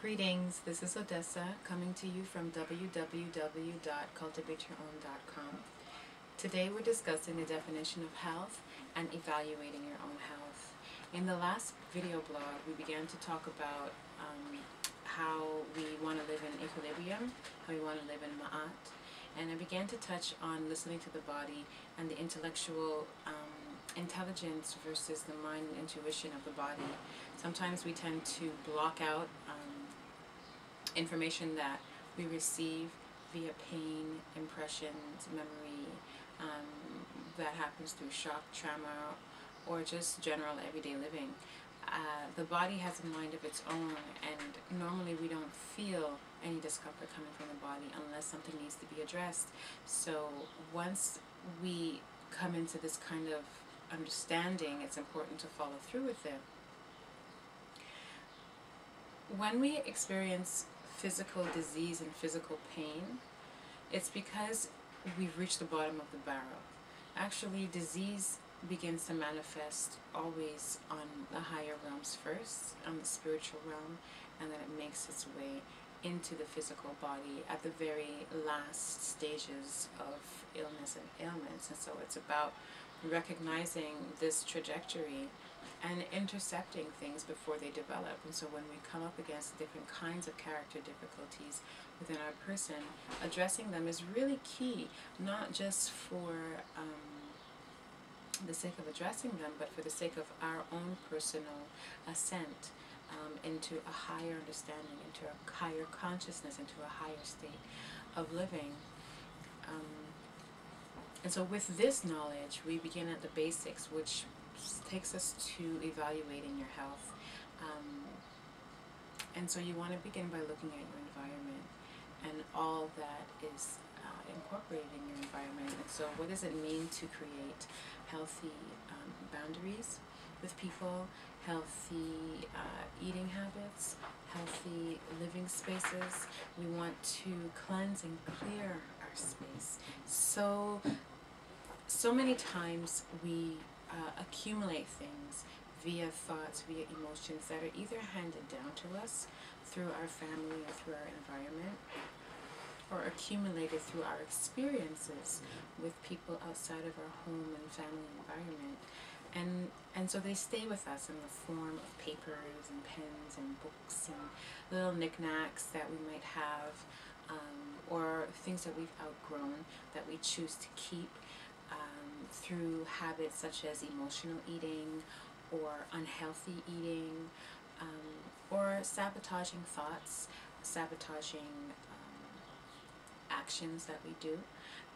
Greetings, this is Odessa coming to you from www.cultivateyourown.com. Today we're discussing the definition of health and evaluating your own health. In the last video blog we began to talk about how we want to live in equilibrium, how we want to live in ma'at, and I began to touch on listening to the body and the intellectual intelligence versus the mind and intuition of the body. Sometimes we tend to block out information that we receive via pain, impressions, memory, that happens through shock, trauma, or just general everyday living. The body has a mind of its own, and normally we don't feel any discomfort coming from the body unless something needs to be addressed. So once we come into this kind of understanding, it's important to follow through with it. When we experience physical disease and physical pain, it's because we've reached the bottom of the barrel. Actually, disease begins to manifest always on the higher realms first, on the spiritual realm, and then it makes its way into the physical body at the very last stages of illness and ailments. And so it's about recognizing this trajectory and intercepting things before they develop. And so when we come up against different kinds of character difficulties within our person, addressing them is really key, not just for the sake of addressing them, but for the sake of our own personal ascent into a higher understanding, into a higher consciousness, into a higher state of living. And so with this knowledge, we begin at the basics, which takes us to evaluating your health. And so you want to begin by looking at your environment and all that is incorporated in your environment. And so what does it mean to create healthy boundaries with people, healthy eating habits, healthy living spaces? We want to cleanse and clear our space. So many times we accumulate things via thoughts, via emotions that are either handed down to us through our family or through our environment, or accumulated through our experiences with people outside of our home and family environment. And so they stay with us in the form of papers and pens and books and little knickknacks that we might have, or things that we've outgrown that we choose to keep through habits such as emotional eating or unhealthy eating, or sabotaging thoughts, sabotaging actions that we do.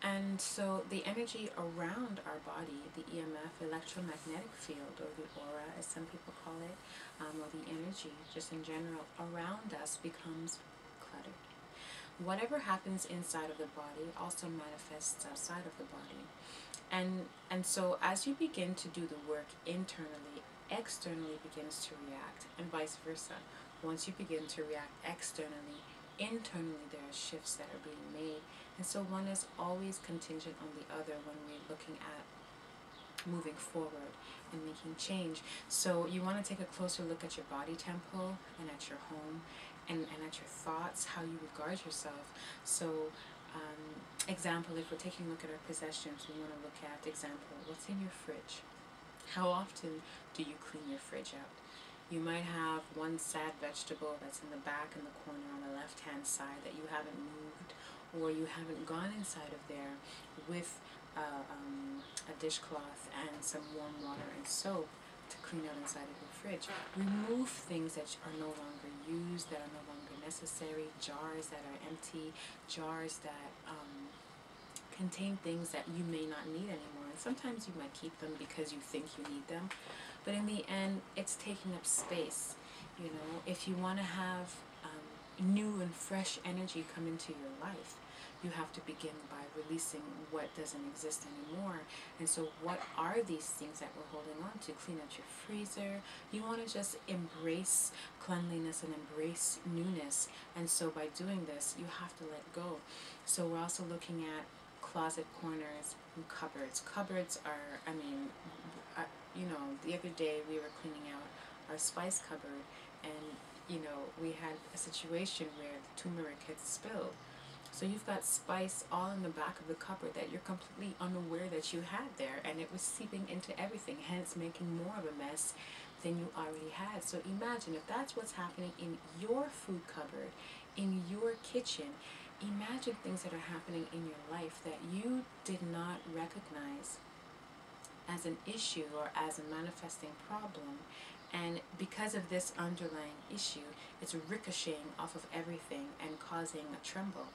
And so the energy around our body, the EMF, electromagnetic field, or the aura as some people call it, or the energy just in general around us becomes cluttered. Whatever happens inside of the body also manifests outside of the body. And so as you begin to do the work internally, externally begins to react, and vice versa. Once you begin to react externally, internally there are shifts that are being made. And so one is always contingent on the other when we're looking at moving forward and making change. So you want to take a closer look at your body temple and at your home and at your thoughts, how you regard yourself. So example, if we're taking a look at our possessions, we want to look at, example, what's in your fridge? How often do you clean your fridge out? You might have one sad vegetable that's in the back in the corner on the left-hand side that you haven't moved, or you haven't gone inside of there with a dishcloth and some warm water and soap to clean out inside of your fridge. Remove things that are no longer used, that are no longer necessary, jars that are empty, jars that contain things that you may not need anymore. And sometimes you might keep them because you think you need them, but in the end it's taking up space. You know, if you want to have new and fresh energy come into your life, you have to begin by releasing what doesn't exist anymore. And so what are these things that we're holding on to? Clean out your freezer. You want to just embrace cleanliness and embrace newness. And so by doing this, you have to let go. So we're also looking at closet corners and cupboards. Cupboards are, you know, the other day we were cleaning out our spice cupboard, and we had a situation where the turmeric had spilled. So you've got spice all in the back of the cupboard that you're completely unaware that you had there, and it was seeping into everything, hence making more of a mess than you already had. So imagine if that's what's happening in your food cupboard, in your kitchen. Imagine things that are happening in your life that you did not recognize as an issue or as a manifesting problem. And because of this underlying issue, it's ricocheting off of everything and causing a tremble,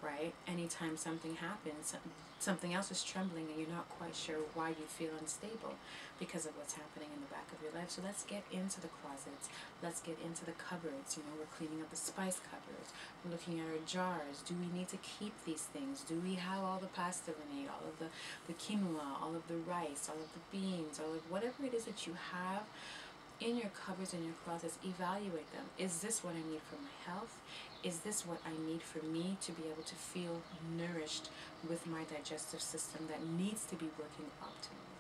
right? Anytime something happens, something else is trembling and you're not quite sure why you feel unstable because of what's happening in the back of your life. So let's get into the closets. Let's get into the cupboards. We're cleaning up the spice cupboards. We're looking at our jars. Do we need to keep these things? Do we have all the pasta we need, all of the quinoa, all of the rice, all of the beans, all of whatever it is that you have in your cupboards and your closets? Evaluate them. Is this what I need for my health? Is this what I need for me to be able to feel nourished with my digestive system that needs to be working optimally?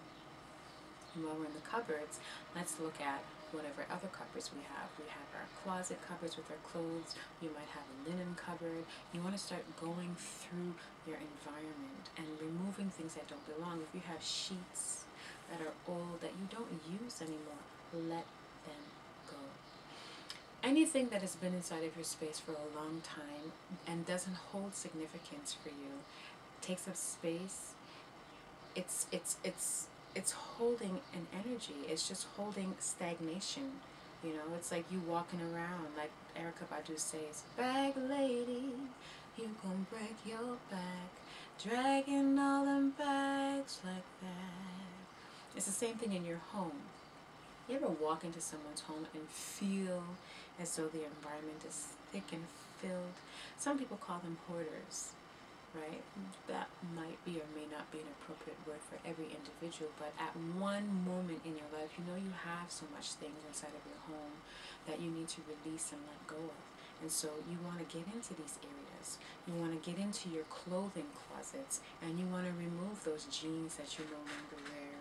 And while we're in the cupboards, let's look at whatever other cupboards we have. We have our closet cupboards with our clothes. You might have a linen cupboard. You want to start going through your environment and removing things that don't belong. If you have sheets that are old, that you don't use anymore, let them go. Anything that has been inside of your space for a long time and doesn't hold significance for you, takes up space, it's holding an energy. It's just holding stagnation. It's like you walking around, like Erykah Badu says, "Bag lady, you gon' break your back, dragging all them bags like that." It's the same thing in your home. You ever walk into someone's home and feel as though the environment is thick and filled? Some people call them hoarders, right? That might be or may not be an appropriate word for every individual, but at one moment in your life, you have so much things inside of your home that you need to release and let go of. And so you want to get into these areas. You want to get into your clothing closets, and you want to remove those jeans that you no longer wear,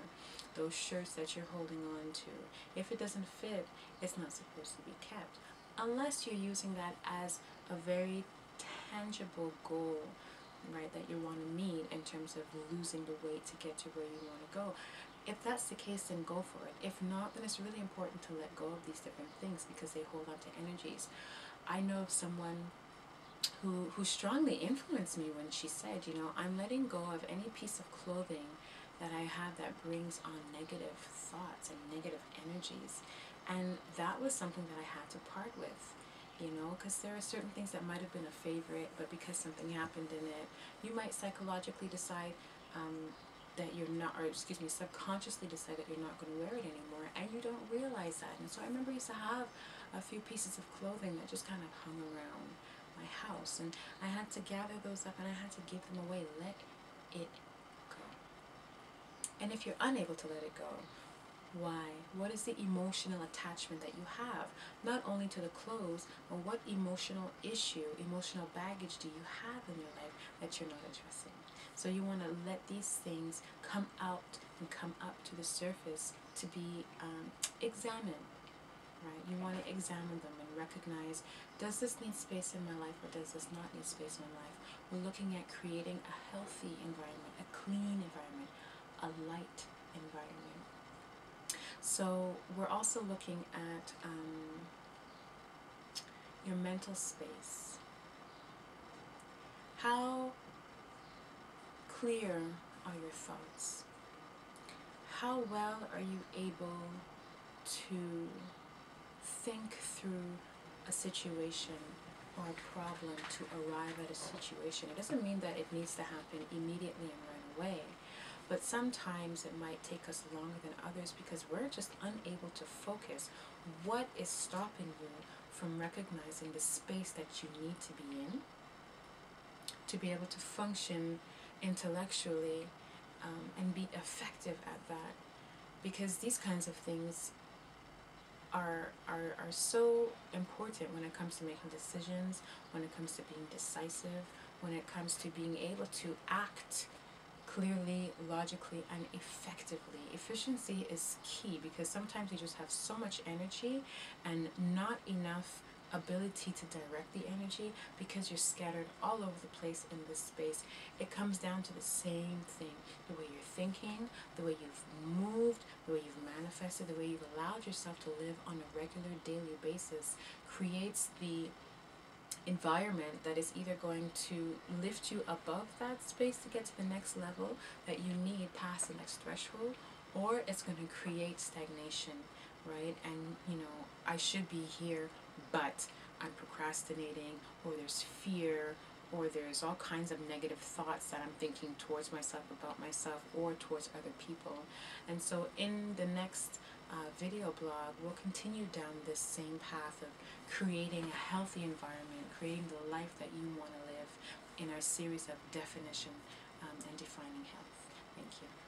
those shirts that you're holding on to. If it doesn't fit, it's not supposed to be kept, unless you're using that as a very tangible goal, right, that you want to meet in terms of losing the weight to get to where you want to go. If that's the case, then go for it. If not, then it's really important to let go of these different things because they hold on to energies. I know of someone who strongly influenced me when she said, I'm letting go of any piece of clothing that I have that brings on negative thoughts and negative energies. And that was something that I had to part with, because there are certain things that might have been a favorite, but because something happened in it, you might psychologically decide that you're not, or subconsciously decide that you're not going to wear it anymore, and you don't realize that. And so I remember I used to have a few pieces of clothing that just kind of hung around my house, and I had to gather those up and I had to give them away. Let it go. And if you're unable to let it go, why? What is the emotional attachment that you have? Not only to the clothes, but what emotional issue, emotional baggage do you have in your life that you're not addressing? So you want to let these things come out and come up to the surface to be examined, right? You want to examine them and recognize, does this need space in my life or does this not need space in my life? We're looking at creating a healthy environment, a clean environment, a light environment. So we're also looking at your mental space. How clear are your thoughts? How well are you able to think through a situation or a problem to arrive at a situation? It doesn't mean that it needs to happen immediately and right away. But sometimes it might take us longer than others because we're just unable to focus. What is stopping you from recognizing the space that you need to be in to be able to function intellectually and be effective at that? Because these kinds of things are so important when it comes to making decisions, when it comes to being decisive, when it comes to being able to act clearly, logically, and effectively. Efficiency is key because sometimes you just have so much energy and not enough ability to direct the energy because you're scattered all over the place in this space. It comes down to the same thing. The way you're thinking, the way you've moved, the way you've manifested, the way you've allowed yourself to live on a regular daily basis creates the environment that is either going to lift you above that space to get to the next level that you need past the next threshold, or it's going to create stagnation, right? And I should be here, but I'm procrastinating, or there's fear, or there's all kinds of negative thoughts that I'm thinking towards myself, about myself, or towards other people. And so in the next video blog, we'll continue down this same path of creating a healthy environment, creating the life that you want to live in our series of definition and defining health. Thank you.